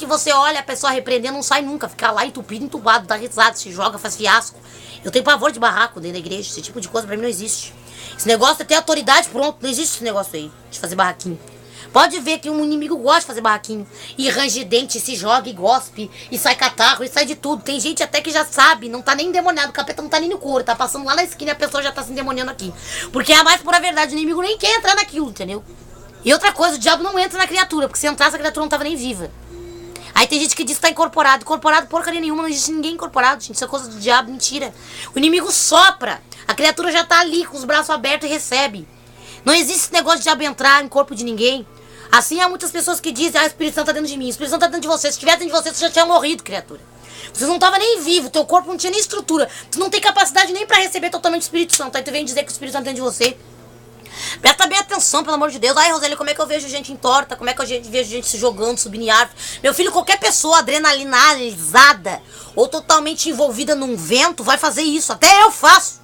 que você olha a pessoa repreendendo, não sai nunca. Fica lá entupido, entubado, dá risada, se joga, faz fiasco. Eu tenho pavor de barraco dentro da igreja. Esse tipo de coisa pra mim não existe. Esse negócio é ter autoridade, pronto. Não existe esse negócio aí, de fazer barraquinho. Pode ver que um inimigo gosta de fazer barraquinho. E range dente, se joga e gospe. E sai catarro, e sai de tudo. Tem gente até que já sabe, não tá nem endemoniado. O capeta não tá nem no couro. Tá passando lá na esquina e a pessoa já tá se endemoniando aqui. Porque é a mais pura verdade. O inimigo nem quer entrar naquilo, entendeu? E outra coisa, o diabo não entra na criatura. Porque se entrasse, a criatura não tava nem viva. Aí tem gente que diz que tá incorporado. Incorporado porcaria nenhuma, não existe ninguém incorporado, gente. Isso é coisa do diabo, mentira. O inimigo sopra. A criatura já tá ali, com os braços abertos e recebe. Não existe esse negócio de diabo entrar em corpo de ninguém. Assim há muitas pessoas que dizem, o Espírito Santo tá dentro de mim. O Espírito Santo tá dentro de você. Se estivesse dentro de você, você já tinha morrido, criatura. Você não tava nem vivo, teu corpo não tinha nem estrutura. Tu não tem capacidade nem pra receber totalmente o Espírito Santo. Aí tu vem dizer que o Espírito Santo tá dentro de você. Presta bem atenção, pelo amor de Deus. Ai, Roseli, como é que eu vejo gente em torta? Como é que eu vejo gente se jogando, subindo em árvore? Meu filho, qualquer pessoa adrenalinizada ou totalmente envolvida num vento vai fazer isso. Até eu faço.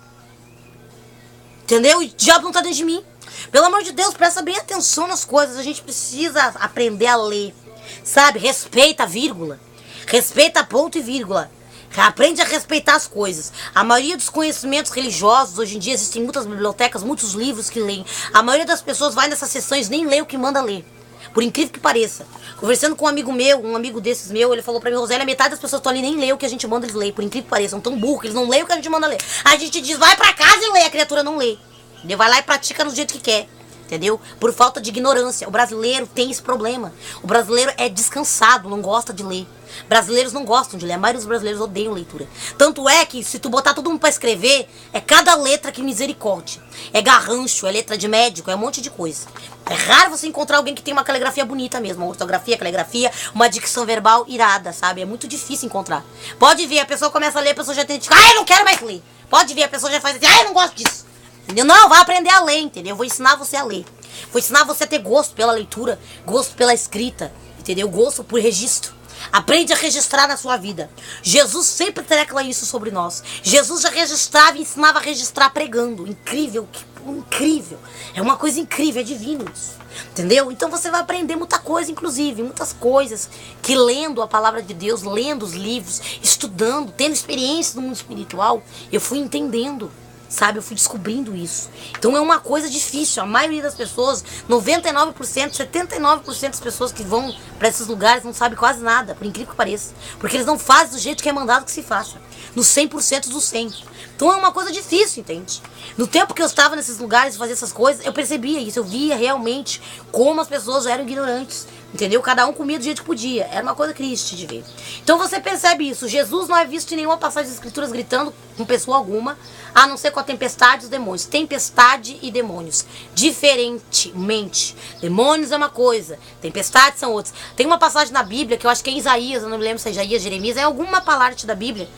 Entendeu? E o diabo não tá dentro de mim. Pelo amor de Deus, presta bem atenção nas coisas. A gente precisa aprender a ler. Sabe? Respeita a vírgula. Respeita ponto e vírgula. Aprende a respeitar as coisas. A maioria dos conhecimentos religiosos, hoje em dia existem muitas bibliotecas, muitos livros que leem. A maioria das pessoas vai nessas sessões nem lê o que manda ler. Por incrível que pareça. Conversando com um amigo meu, um amigo desses meu, ele falou pra mim, Rosélia, metade das pessoas estão ali nem lê o que a gente manda eles ler. Por incrível que pareça, são tão burros que eles não leem o que a gente manda ler. A gente diz, vai pra casa e lê, a criatura não lê. Ele vai lá e pratica no jeito que quer. Entendeu? Por falta de ignorância. O brasileiro tem esse problema. O brasileiro é descansado, não gosta de ler. Brasileiros não gostam de ler. A maioria dos brasileiros odeiam leitura. Tanto é que, se tu botar todo mundo pra escrever, é cada letra que misericórdia. É garrancho, é letra de médico, é um monte de coisa. É raro você encontrar alguém que tem uma caligrafia bonita mesmo. Uma ortografia, caligrafia, uma dicção verbal irada, sabe? É muito difícil encontrar. Pode ver, a pessoa começa a ler, a pessoa já tem que... eu não quero mais ler. Pode ver, a pessoa já faz assim, eu não gosto disso. Entendeu? Não, vai aprender a ler, entendeu? Eu vou ensinar você a ler. Vou ensinar você a ter gosto pela leitura, gosto pela escrita, entendeu? Gosto por registro. Aprende a registrar na sua vida. Jesus sempre tecla isso sobre nós. Jesus já registrava e ensinava a registrar pregando. Incrível, incrível. É uma coisa incrível, é divino isso. Entendeu? Então você vai aprender muita coisa, inclusive, muitas coisas que lendo a palavra de Deus, lendo os livros, estudando, tendo experiência no mundo espiritual, eu fui entendendo. Sabe, eu fui descobrindo isso. Então é uma coisa difícil. A maioria das pessoas, 99%, 79% das pessoas que vão para esses lugares não sabem quase nada, por incrível que pareça. Porque eles não fazem do jeito que é mandado que se faça. No 100% do 100. Então é uma coisa difícil, entende? No tempo que eu estava nesses lugares e fazia essas coisas, eu percebia isso. Eu via realmente como as pessoas eram ignorantes. Entendeu? Cada um comia do jeito que podia. Era uma coisa triste de ver. Então você percebe isso. Jesus não é visto em nenhuma passagem das escrituras gritando com pessoa alguma, a não ser com a tempestade e os demônios. Tempestade e demônios. Diferentemente. Demônios é uma coisa, tempestades são outras. Tem uma passagem na Bíblia, que eu acho que é em Isaías, eu não me lembro se é Isaías, Jeremias, é alguma parte da Bíblia,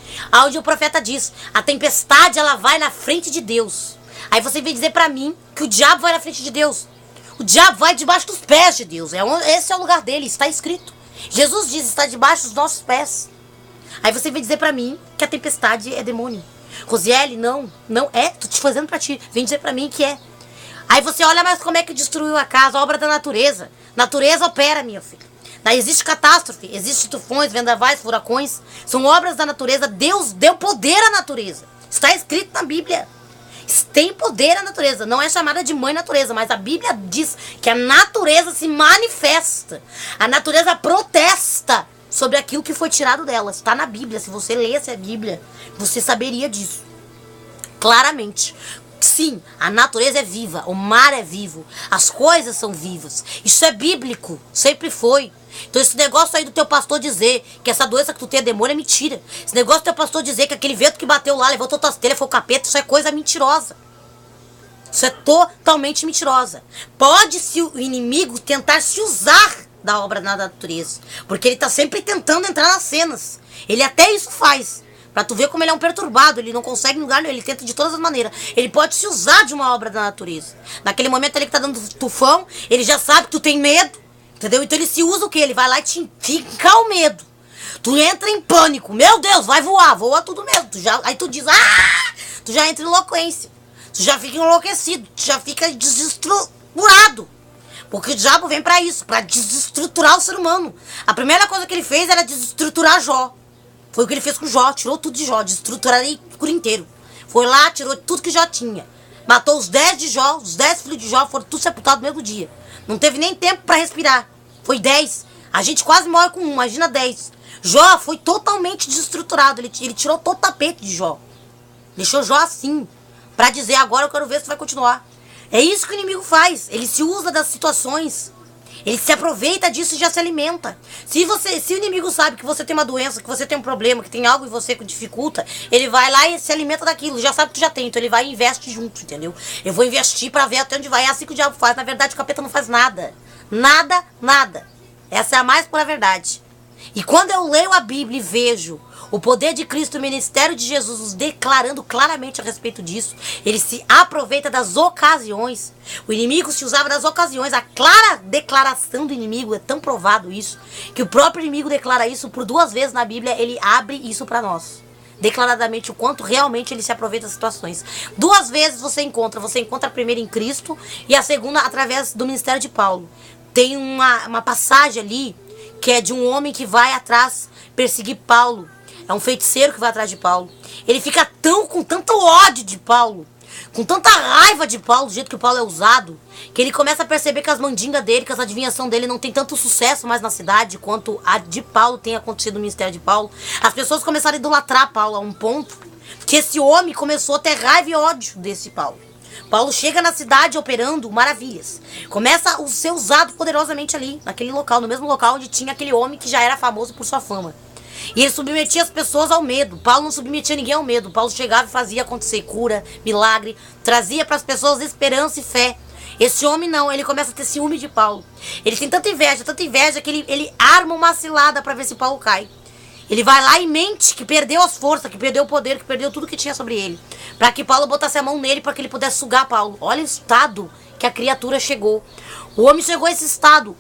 onde o profeta diz, a tempestade ela vai na frente de Deus. Aí você vem dizer pra mim que o diabo vai na frente de Deus. O diabo vai debaixo dos pés de Deus. Esse é o lugar dele, está escrito. Jesus diz, está debaixo dos nossos pés. Aí você vem dizer pra mim que a tempestade é demônio. Rosiele, não é, tô te fazendo pra ti. Vem dizer pra mim que é. Aí você olha, mas como é que destruiu a casa, a obra da natureza. Natureza opera, minha filha. Daí existe catástrofe, existe tufões, vendavais, furacões. São obras da natureza. Deus deu poder à natureza. Está escrito na Bíblia. Tem poder a natureza, não é chamada de mãe natureza, mas a Bíblia diz que a natureza se manifesta, a natureza protesta sobre aquilo que foi tirado dela. Está na Bíblia, se você lesse a Bíblia, você saberia disso, claramente. Sim, a natureza é viva, o mar é vivo, as coisas são vivas, isso é bíblico, sempre foi. Então esse negócio aí do teu pastor dizer que essa doença que tu tem é demônio é mentira. Esse negócio do teu pastor dizer que aquele vento que bateu lá, levantou tuas telhas, foi o capeta, isso é coisa mentirosa. Isso é totalmente mentirosa. Pode-se o inimigo tentar se usar da obra da natureza, porque ele tá sempre tentando entrar nas cenas. Ele até isso faz. Pra tu ver como ele é um perturbado, ele não consegue lugar, ele tenta de todas as maneiras. Ele pode se usar de uma obra da natureza. Naquele momento ali que tá dando tufão, ele já sabe que tu tem medo. Entendeu? Então ele se usa o quê? Ele vai lá e te fica o medo. Tu entra em pânico. Meu Deus, vai voar. Voa tudo mesmo. Aí tu diz, tu já entra em eloquência. Tu já fica enlouquecido. Tu já fica desestruturado. Porque o diabo vem pra isso, pra desestruturar o ser humano. A primeira coisa que ele fez era desestruturar Jó. Foi o que ele fez com Jó, tirou tudo de Jó, desestruturar ele por inteiro. Foi lá, tirou tudo que Jó tinha. Matou os 10 de Jó, os 10 filhos de Jó foram todos sepultados no mesmo dia. Não teve nem tempo pra respirar. Foi 10. A gente quase morre com um, imagina 10. Jó foi totalmente desestruturado, ele tirou todo o tapete de Jó. Deixou Jó assim, pra dizer, agora eu quero ver se vai continuar. É isso que o inimigo faz, ele se usa das situações, ele se aproveita disso e já se alimenta. Se o inimigo sabe que você tem uma doença, que você tem um problema, que tem algo em você que dificulta, ele vai lá e se alimenta daquilo, já sabe que tu já tem, então ele vai e investe junto, entendeu? Eu vou investir pra ver até onde vai, é assim que o diabo faz. Na verdade o capeta não faz nada, nada, nada. Essa é a mais pura verdade. E quando eu leio a Bíblia e vejo o poder de Cristo, o ministério de Jesus nos declarando claramente a respeito disso, ele se aproveita das ocasiões. O inimigo se usava das ocasiões. A clara declaração do inimigo, é tão provado isso, que o próprio inimigo declara isso por 2 vezes na Bíblia, ele abre isso para nós. Declaradamente o quanto realmente ele se aproveita das situações. 2 vezes você encontra a primeira em Cristo e a segunda através do ministério de Paulo. Tem uma passagem ali que é de um homem que vai atrás perseguir Paulo. É um feiticeiro que vai atrás de Paulo. Ele fica com tanto ódio de Paulo, com tanta raiva de Paulo, do jeito que o Paulo é usado, que ele começa a perceber que as mandingas dele, que as adivinhação dele não tem tanto sucesso mais na cidade quanto a de Paulo tem acontecido no ministério de Paulo. As pessoas começaram a idolatrar Paulo a um ponto que esse homem começou a ter raiva e ódio desse Paulo. Paulo chega na cidade operando maravilhas. Começa a ser usado poderosamente ali, naquele local, no mesmo local onde tinha aquele homem que já era famoso por sua fama. E ele submetia as pessoas ao medo. Paulo não submetia ninguém ao medo. Paulo chegava e fazia acontecer cura, milagre, trazia para as pessoas esperança e fé. Esse homem não, ele começa a ter ciúme de Paulo. Ele tem tanta inveja que ele arma uma cilada para ver se Paulo cai. Ele vai lá e mente que perdeu as forças, que perdeu o poder, que perdeu tudo que tinha sobre ele, para que Paulo botasse a mão nele, para que ele pudesse sugar Paulo. Olha o estado que a criatura chegou. O homem chegou a esse estado,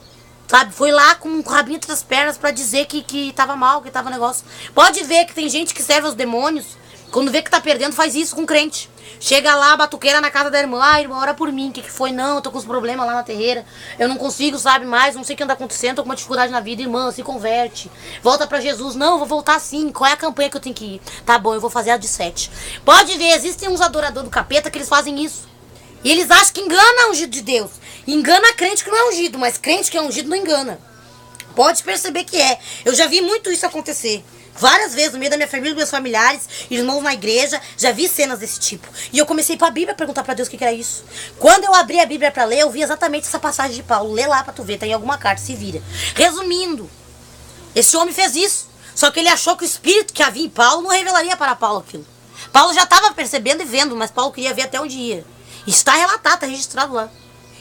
sabe? Foi lá com um rabinho entre as pernas para dizer que tava mal, que tava negócio. Pode ver que tem gente que serve aos demônios, quando vê que tá perdendo, faz isso com crente. Chega lá, batuqueira na casa da irmã. Ah, irmã, ora por mim. O que foi? Não, eu tô com uns problemas lá na terreira. Eu não consigo, sabe, mais. Não sei o que anda acontecendo. Tô com uma dificuldade na vida. Irmã, se converte. Volta pra Jesus. Não, eu vou voltar sim. Qual é a campanha que eu tenho que ir? Tá bom, eu vou fazer a de 7. Pode ver, existem uns adoradores do capeta que eles fazem isso. E eles acham que engana o ungido de Deus. Engana crente que não é ungido, mas crente que é ungido não engana. Pode perceber que é. Eu já vi muito isso acontecer. Várias vezes, no meio da minha família, dos meus familiares, irmãos na igreja, já vi cenas desse tipo. E eu comecei para a Bíblia perguntar para Deus o que era isso. Quando eu abri a Bíblia para ler, eu vi exatamente essa passagem de Paulo. Lê lá para tu ver, tá em alguma carta, se vira. Resumindo, esse homem fez isso. Só que ele achou que o espírito que havia em Paulo não revelaria para Paulo aquilo. Paulo já estava percebendo e vendo, mas Paulo queria ver até onde ia. Está relatado, está registrado lá.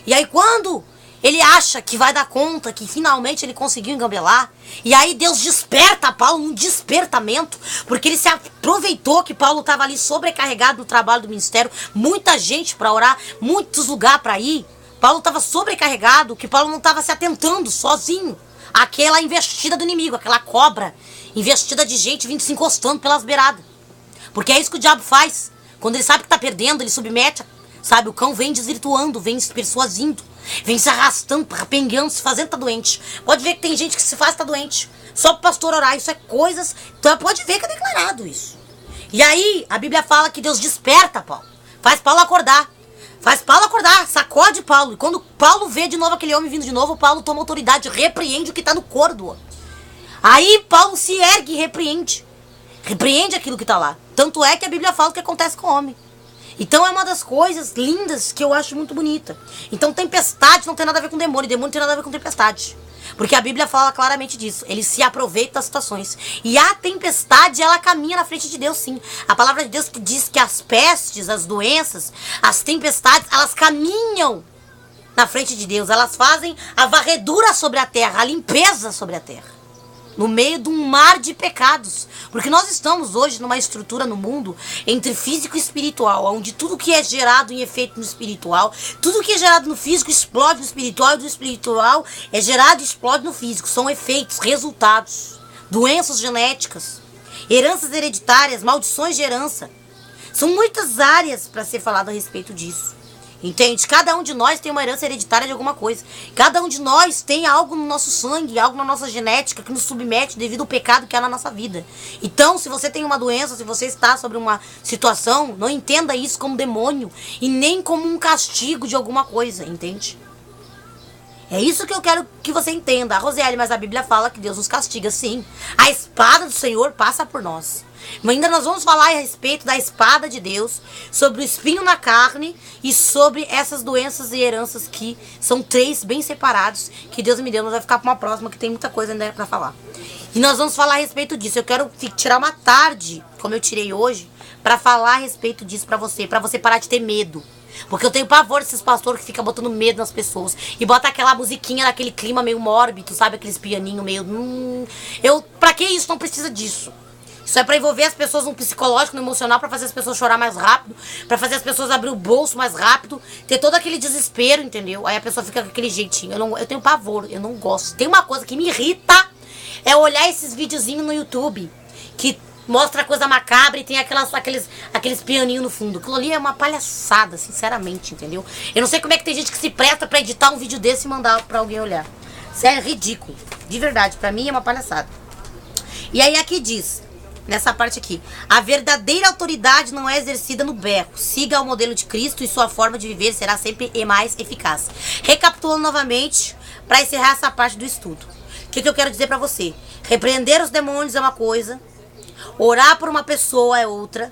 E aí quando ele acha que vai dar conta, que finalmente ele conseguiu engambelar, e aí Deus desperta Paulo, um despertamento, porque ele se aproveitou que Paulo estava ali sobrecarregado no trabalho do ministério, muita gente para orar, muitos lugares para ir. Paulo estava sobrecarregado, que Paulo não estava se atentando sozinho àquela investida do inimigo, aquela cobra investida de gente vindo se encostando pelas beiradas. Porque é isso que o diabo faz. Quando ele sabe que está perdendo, ele submete, sabe, o cão vem desvirtuando, vem se persuadindo, vem se arrastando, pengando, se fazendo tá doente. Pode ver que tem gente que se faz tá doente só pro pastor orar. Isso é coisas. Então pode ver que é declarado isso. E aí a Bíblia fala que Deus desperta Paulo, faz Paulo acordar. Faz Paulo acordar, sacode Paulo. E quando Paulo vê de novo aquele homem vindo de novo, Paulo toma autoridade, repreende o que tá no coro do homem. Aí Paulo se ergue e repreende. Repreende aquilo que tá lá. Tanto é que a Bíblia fala o que acontece com o homem. Então é uma das coisas lindas que eu acho muito bonita. Então tempestade não tem nada a ver com demônio, demônio não tem nada a ver com tempestade. Porque a Bíblia fala claramente disso. Ele se aproveita das situações. E a tempestade, ela caminha na frente de Deus, sim. A palavra de Deus que diz que as pestes, as doenças, as tempestades, elas caminham na frente de Deus. Elas fazem a varredura sobre a terra, a limpeza sobre a terra. No meio de um mar de pecados. Porque nós estamos hoje numa estrutura no mundo entre físico e espiritual, onde tudo que é gerado em efeito no espiritual, tudo que é gerado no físico explode no espiritual, e do espiritual é gerado e explode no físico. São efeitos, resultados, doenças genéticas, heranças hereditárias, maldições de herança. São muitas áreas para ser falado a respeito disso. Entende? Cada um de nós tem uma herança hereditária de alguma coisa. Cada um de nós tem algo no nosso sangue, algo na nossa genética que nos submete devido ao pecado que há na nossa vida. Então, se você tem uma doença, se você está sobre uma situação, não entenda isso como demônio e nem como um castigo de alguma coisa, entende? É isso que eu quero que você entenda. Rosiele, mas a Bíblia fala que Deus nos castiga, sim. A espada do Senhor passa por nós. Mas ainda nós vamos falar a respeito da espada de Deus, sobre o espinho na carne e sobre essas doenças e heranças que são 3 bem separados, que Deus me deu. Nós vamos ficar para uma próxima, que tem muita coisa ainda para falar. E nós vamos falar a respeito disso. Eu quero tirar uma tarde, como eu tirei hoje, para falar a respeito disso para você parar de ter medo. Porque eu tenho pavor desses pastores que ficam botando medo nas pessoas. E bota aquela musiquinha naquele clima meio mórbido, sabe? Aqueles pianinhos meio... Pra que isso? Não precisa disso. Isso é pra envolver as pessoas no psicológico, no emocional, pra fazer as pessoas chorar mais rápido, pra fazer as pessoas abrir o bolso mais rápido, ter todo aquele desespero, entendeu? Aí a pessoa fica com aquele jeitinho. Eu tenho pavor, eu não gosto. Tem uma coisa que me irrita, é olhar esses videozinhos no YouTube, que mostra coisa macabra e tem aqueles pianinhos no fundo. Aquilo ali é uma palhaçada, sinceramente, entendeu? Eu não sei como é que tem gente que se presta pra editar um vídeo desse e mandar pra alguém olhar. Isso é ridículo. De verdade, pra mim é uma palhaçada. E aí aqui diz, nessa parte aqui, a verdadeira autoridade não é exercida no berro. Siga o modelo de Cristo e sua forma de viver será sempre mais eficaz. Recapitulando novamente, pra encerrar essa parte do estudo. O que eu quero dizer pra você? Repreender os demônios é uma coisa, orar por uma pessoa é outra,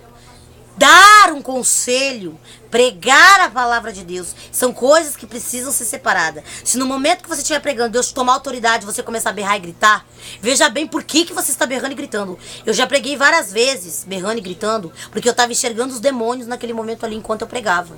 dar um conselho, pregar a palavra de Deus, são coisas que precisam ser separadas. Se no momento que você estiver pregando, Deus tomar autoridade, você começar a berrar e gritar, veja bem por que você está berrando e gritando. Eu já preguei várias vezes berrando e gritando, porque eu estava enxergando os demônios naquele momento ali enquanto eu pregava.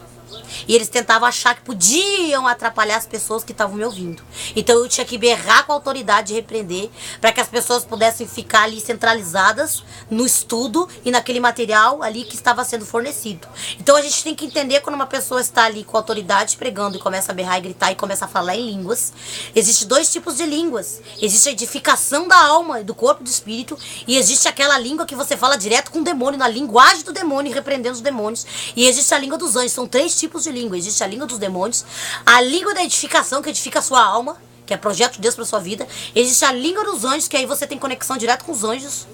E eles tentavam achar que podiam atrapalhar as pessoas que estavam me ouvindo. Então eu tinha que berrar com a autoridade e repreender, para que as pessoas pudessem ficar ali centralizadas no estudo e naquele material ali que estava sendo fornecido. Então a gente tem que entender quando uma pessoa está ali com a autoridade pregando e começa a berrar e gritar e começa a falar em línguas. Existem 2 tipos de línguas. Existe a edificação da alma, do corpo e do espírito, e existe aquela língua que você fala direto com o demônio, na linguagem do demônio, repreendendo os demônios. E existe a língua dos anjos. São 3 tipos de língua. Existe a língua dos demônios, a língua da edificação, que edifica a sua alma, que é projeto de Deus para sua vida. Existe a língua dos anjos, que aí você tem conexão direto com os anjos.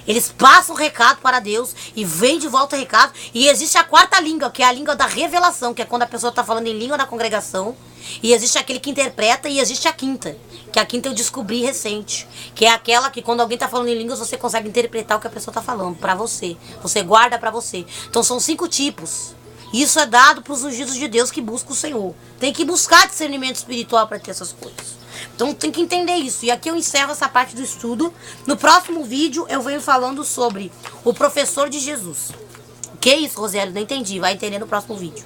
Eles passam o recado para Deus e vem de volta o recado. E existe a 4ª língua, que é a língua da revelação, que é quando a pessoa está falando em língua da congregação. E existe aquele que interpreta, e existe a 5ª, que a 5ª eu descobri recente, que é aquela que quando alguém está falando em línguas, você consegue interpretar o que a pessoa está falando para você. Você guarda para você. Então são 5 tipos. Isso é dado para os ungidos de Deus que buscam o Senhor. Tem que buscar discernimento espiritual para ter essas coisas. Então tem que entender isso. E aqui eu encerro essa parte do estudo. No próximo vídeo eu venho falando sobre o professor de Jesus. Que isso, Rosiele? Não entendi. Vai entender no próximo vídeo.